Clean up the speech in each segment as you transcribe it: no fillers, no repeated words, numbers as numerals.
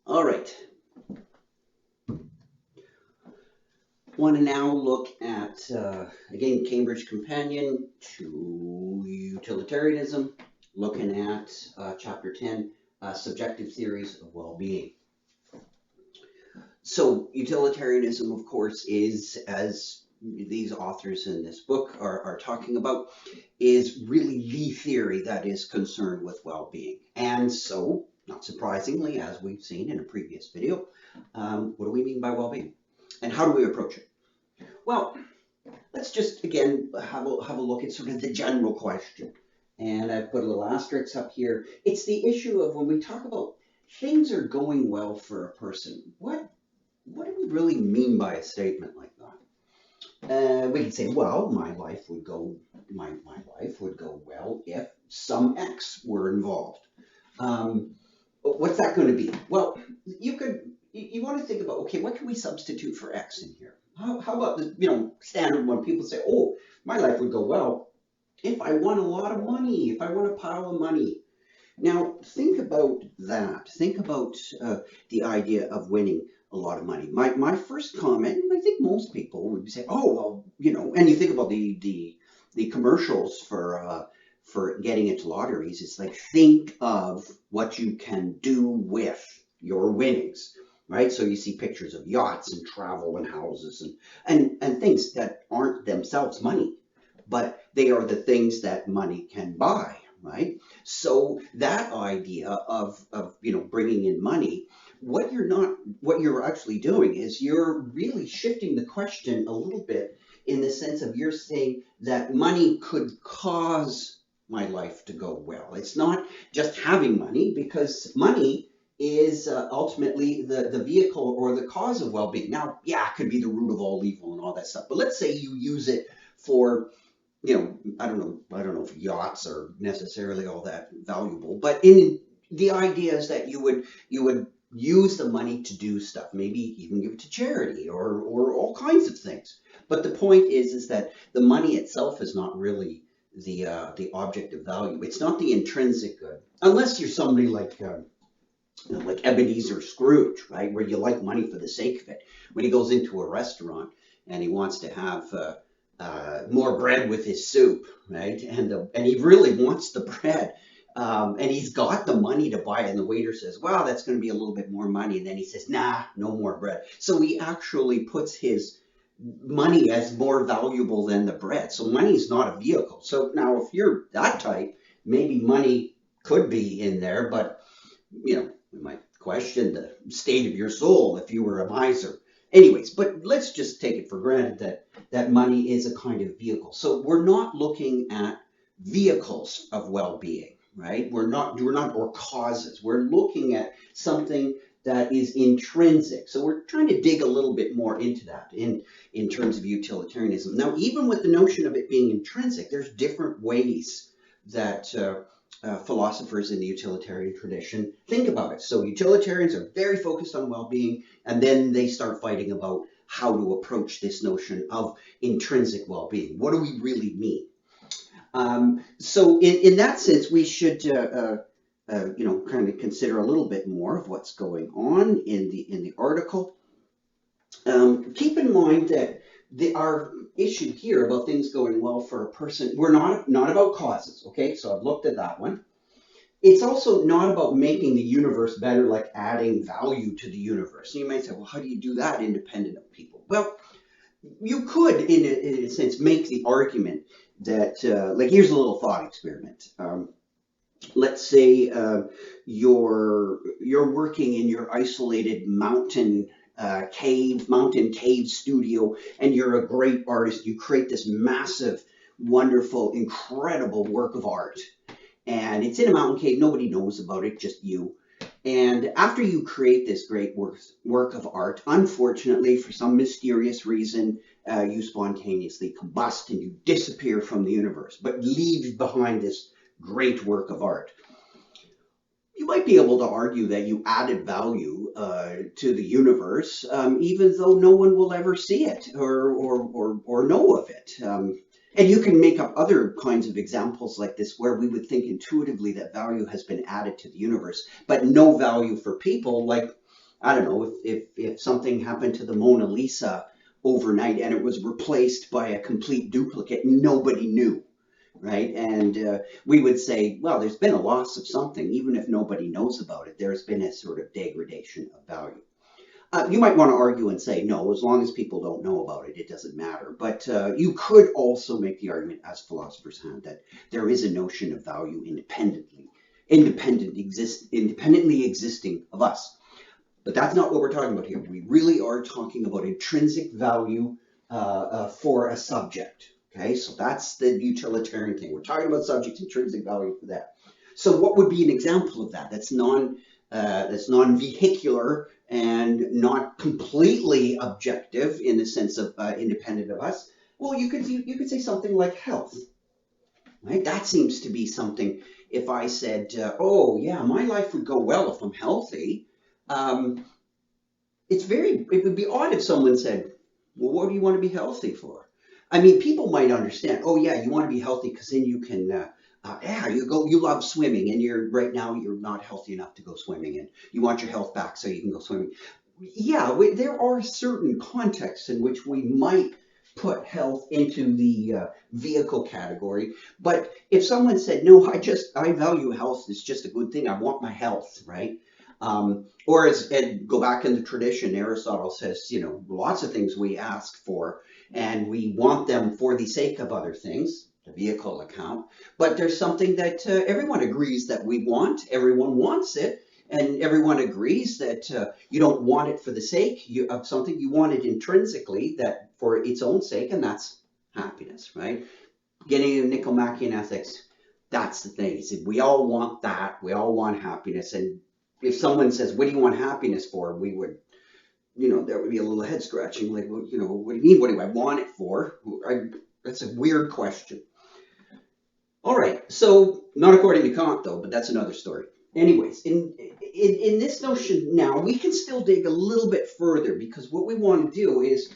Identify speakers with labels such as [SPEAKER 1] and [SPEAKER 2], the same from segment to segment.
[SPEAKER 1] All right. Want to now look at, again, Cambridge Companion to Utilitarianism, looking at Chapter 10, Subjective Theories of Well-Being. So utilitarianism, of course, is, as these authors in this book are talking about, is really the theory that is concerned with well-being. And so, not surprisingly, as we've seen in a previous video, what do we mean by well-being? And how do we approach it? Well, let's just, again, have a look at sort of the general question. And I've put a little asterisk up here. It's the issue of when we talk about things are going well for a person, what do we really mean by a statement like that? We can say, well, my life would go well if some X were involved. What's that going to be? Well, you want to think about, okay, what can we substitute for X in here? How about the standard one? People say, oh, my life would go well if I won a lot of money, if I won a pile of money. Now, think about that. Think about the idea of winning a lot of money. My first comment, I think most people would say, oh, well, and you think about the commercials for getting into lotteries. It's like, think of what you can do with your winnings, right? So you see pictures of yachts and travel and houses and things that aren't themselves money, but they are the things that money can buy. Right? So that idea of bringing in money, what you're actually doing is you're really shifting the question a little bit in the sense of you're saying that money could cause my life to go well. It's not just having money, because money is ultimately the vehicle or the cause of well-being. Now, yeah, it could be the root of all evil and all that stuff, but let's say you use it for I don't know if yachts are necessarily all that valuable, but in the idea is that you would use the money to do stuff, maybe even give it to charity or all kinds of things. But the point is that the money itself is not really the object of value. It's not the intrinsic good, unless you're somebody like Ebenezer Scrooge, right, where you like money for the sake of it. When he goes into a restaurant and he wants to have more bread with his soup, right? And he really wants the bread. And he's got the money to buy it. And the waiter says, wow, that's going to be a little bit more money. And then he says, nah, no more bread. So he actually puts his money as more valuable than the bread. So money is not a vehicle. So now if you're that type, maybe money could be in there, but we might question the state of your soul if you were a miser. Anyways, but let's just take it for granted that money is a kind of vehicle. So we're not looking at vehicles of well-being, right? We're not, or causes. We're looking at something that is intrinsic. So we're trying to dig a little bit more into that in terms of utilitarianism. Now, even with the notion of it being intrinsic, there's different ways that philosophers in the utilitarian tradition think about it. So utilitarians are very focused on well-being, and then they start fighting about how to approach this notion of intrinsic well-being. What do we really mean? So in that sense, we should kind of consider a little bit more of what's going on in the article. Keep in mind that our issue here about things going well for a person, we're not about causes, okay? So I've looked at that one. It's also not about making the universe better, like adding value to the universe. And you might say, well, how do you do that independent of people? Well, you could, in a sense, make the argument that, like, here's a little thought experiment. Let's say you're working in your isolated mountain cave studio, and you're a great artist. You create this massive, wonderful, incredible work of art, and it's in a mountain cave. Nobody knows about it, just you. And after you create this great work of art, unfortunately, for some mysterious reason, you spontaneously combust and you disappear from the universe, but leave behind this great work of art. You might be able to argue that you added value to the universe, even though no one will ever see it or know of it. And you can make up other kinds of examples like this where we would think intuitively that value has been added to the universe, but no value for people. Like I don't know, if something happened to the Mona Lisa overnight and it was replaced by a complete duplicate, nobody knew, right? And we would say, well, there's been a loss of something, even if nobody knows about it. There's been a sort of degradation of value. You might want to argue and say, no, as long as people don't know about it, it doesn't matter. But you could also make the argument, as philosophers have, that there is a notion of value independently existing of us. But that's not what we're talking about here. We really are talking about intrinsic value for a subject. Okay, so that's the utilitarian thing. We're talking about subject intrinsic value for that. So what would be an example of that? That's non-vehicular and not completely objective in the sense of independent of us. Well, you could say something like health, right? That seems to be something. If I said, "Oh yeah, my life would go well if I'm healthy," um, it would be odd if someone said, "Well, what do you want to be healthy for?" I mean, people might understand. Oh yeah, you want to be healthy because then you can. Yeah, you love swimming, and right now you're not healthy enough to go swimming, and you want your health back so you can go swimming. Yeah, there are certain contexts in which we might put health into the vehicle category. But if someone said, no, I value health, it's just a good thing. I want my health, right? Or and go back in the tradition, Aristotle says, lots of things we ask for and we want them for the sake of other things, the vehicle account. But there's something that everyone agrees that we want. Everyone wants it. And everyone agrees that you don't want it for the sake of something. You want it intrinsically, that for its own sake, and that's happiness, right? Getting into Nicomachean ethics, that's the thing. We all want that. We all want happiness. And if someone says, what do you want happiness for? We would, there would be a little head scratching, like, well, what do you mean? What do I want it for? That's a weird question. All right, so not according to Kant, though, but that's another story. Anyways, in this notion now, we can still dig a little bit further because what we want to do is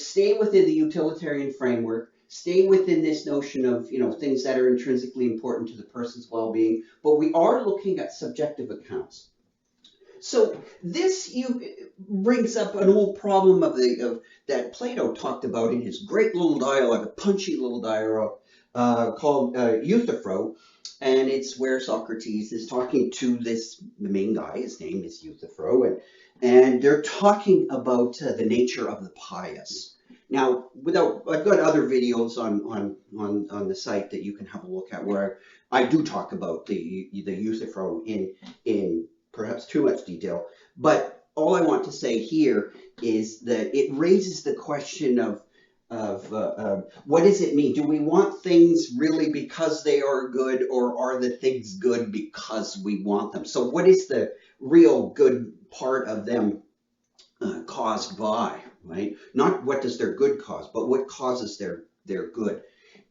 [SPEAKER 1] stay within the utilitarian framework, stay within this notion of things that are intrinsically important to the person's well-being, but we are looking at subjective accounts. So this brings up an old problem of that Plato talked about in his great little dialogue, a punchy little dialogue called Euthyphro, and it's where Socrates is talking to the main guy. His name is Euthyphro, and they're talking about the nature of the pious. Now, I've got other videos on the site that you can have a look at where I do talk about the Euthyphro in perhaps too much detail, but all I want to say here is that it raises the question of what does it mean? Do we want things really because they are good, or are the things good because we want them? So what is the real good part of them caused by, right? Not what does their good cause, but what causes their good.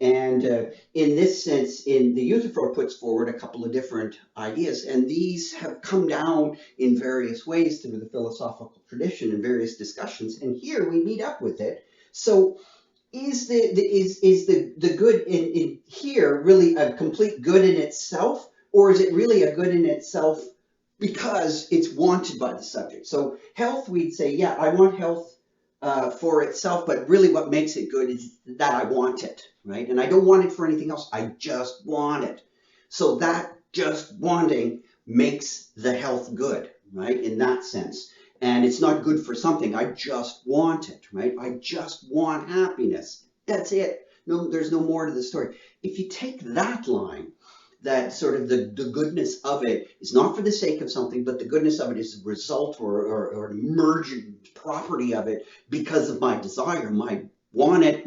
[SPEAKER 1] And in this sense, the Euthyphro puts forward a couple of different ideas, and these have come down in various ways through the philosophical tradition and various discussions. And here we meet up with it. So, is the good in here really a complete good in itself, or is it really a good in itself because it's wanted by the subject? So, health, we'd say, yeah, I want health for itself, but really what makes it good is that I want it, right? And I don't want it for anything else. I just want it. So that just wanting makes the health good, right? In that sense. And it's not good for something. I just want it, right? I just want happiness. That's it. No, there's no more to the story. If you take that line, that sort of the goodness of it is not for the sake of something, but the goodness of it is a result or an emergent property of it because of my desire, my want it.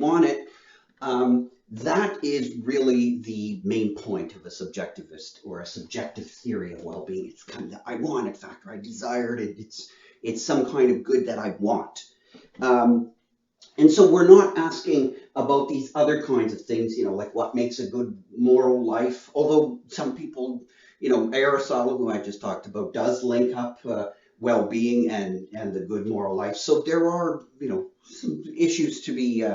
[SPEAKER 1] That is really the main point of a subjectivist or a subjective theory of well-being. It's kind of the I want it factor. I desire it. It's some kind of good that I want. And so we're not asking about these other kinds of things, like what makes a good moral life. Although some people, Aristotle, who I just talked about, does link up well-being and the good moral life. So there are, some issues to be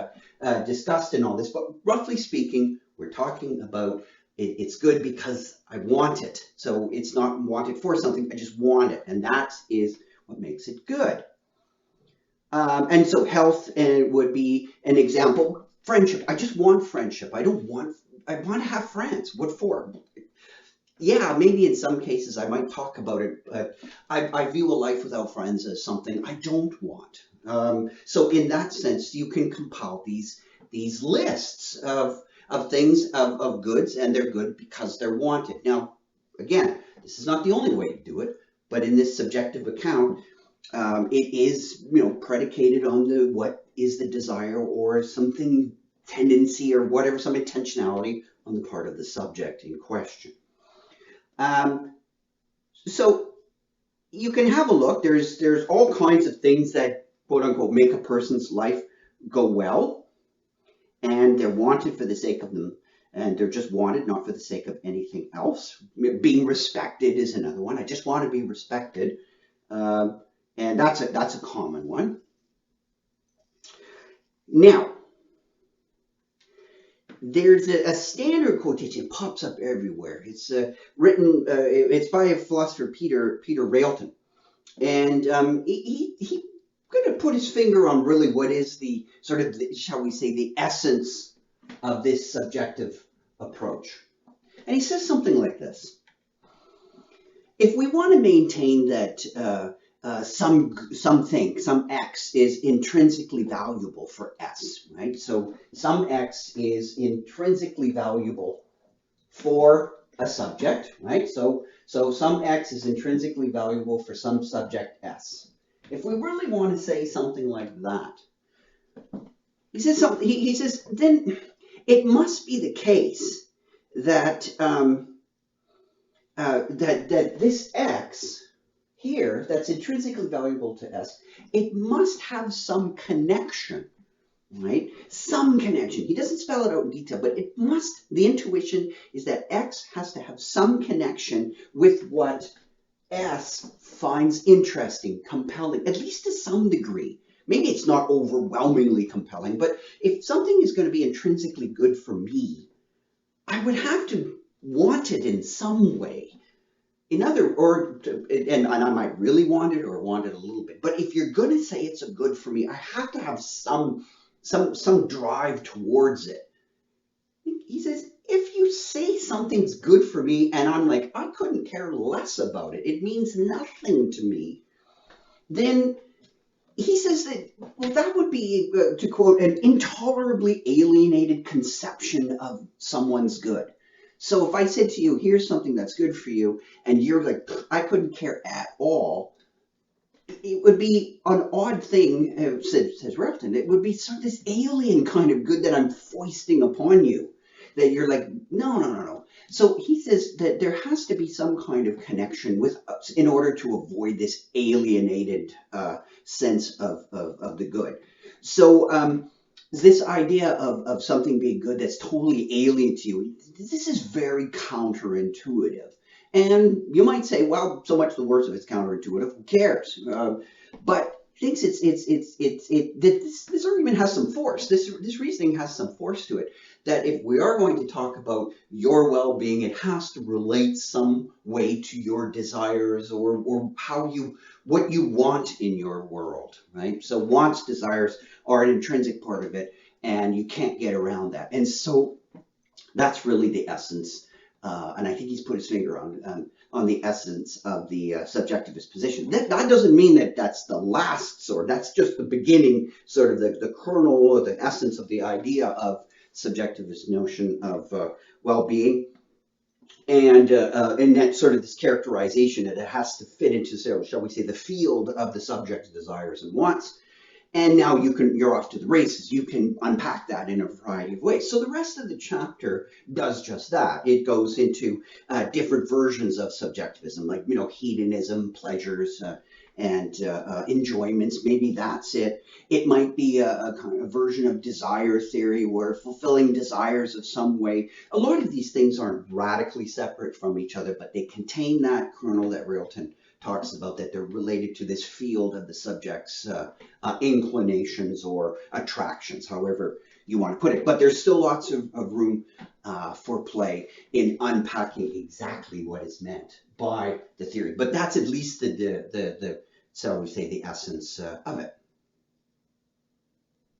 [SPEAKER 1] discussed in all this. But roughly speaking, we're talking about it's good because I want it. So it's not wanted for something, I just want it. And that is what makes it good. And so health would be an example. Friendship. I just want friendship. I want to have friends. What for? Yeah, maybe in some cases I might talk about it, but I view a life without friends as something I don't want. So in that sense, you can compile these lists of things of goods, and they're good because they're wanted. Now, again, this is not the only way to do it, but in this subjective account, it is predicated on what is the desire or something tendency or whatever, some intentionality on the part of the subject in question. So you can have a look. There's all kinds of things that quote unquote make a person's life go well, and they're wanted for the sake of them, and they're just wanted not for the sake of anything else. Being respected is another one. I just want to be respected, and that's a common one. Now, there's a standard quotation. It pops up everywhere. It's written. It's by a philosopher, Peter Railton, and he going to put his finger on really what is the sort of, shall we say, the essence of this subjective approach. And he says something like this: if we want to maintain that some X is intrinsically valuable for S, right? So some X is intrinsically valuable for a subject, right? So some X is intrinsically valuable for some subject S. If we really want to say something like that, he says then it must be the case that that this X here that's intrinsically valuable to S, it must have some connection, right? Some connection. He doesn't spell it out in detail, but it must, the intuition is that X has to have some connection with what S finds interesting, compelling, at least to some degree. Maybe it's not overwhelmingly compelling, but if something is going to be intrinsically good for me, I would have to want it in some way. And I might really want it or want it a little bit. But if you're going to say it's a good for me, I have to have some drive towards it. He says, if you say something's good for me and I'm like, I couldn't care less about it, it means nothing to me, then he says that, well, that would be, to quote, an intolerably alienated conception of someone's good. So if I said to you, here's something that's good for you, and you're like, I couldn't care at all, it would be an odd thing, says Railton, it would be sort of this alien kind of good that I'm foisting upon you, that you're like, no. So he says that there has to be some kind of connection with us in order to avoid this alienated sense of the good. So this idea of something being good that's totally alien to you, this is very counterintuitive. And you might say, well, so much the worse if it's counterintuitive, who cares? But thinks this argument has some force. This reasoning has some force to it. That if we are going to talk about your well-being, it has to relate some way to your desires or what you want in your world, right? So wants, desires are an intrinsic part of it, and you can't get around that. And so that's really the essence. And I think he's put his finger on the essence of the subjectivist position. That doesn't mean that that's the last sort. That's just the beginning, sort of the kernel or the essence of the idea of subjectivist notion of well-being, and that sort of this characterization that it has to fit into, shall we say, the field of the subject's desires and wants. And now you're off to the races. You can unpack that in a variety of ways. So the rest of the chapter does just that. It goes into different versions of subjectivism, like hedonism, pleasures, and enjoyments. Maybe that's it. It might be a kind of version of desire theory where fulfilling desires of some way. A lot of these things aren't radically separate from each other, but they contain that kernel that Railton talks about, that they're related to this field of the subject's inclinations or attractions, however you want to put it. But there's still lots of room for play in unpacking exactly what is meant by the theory. But that's at least the So we say the essence of it.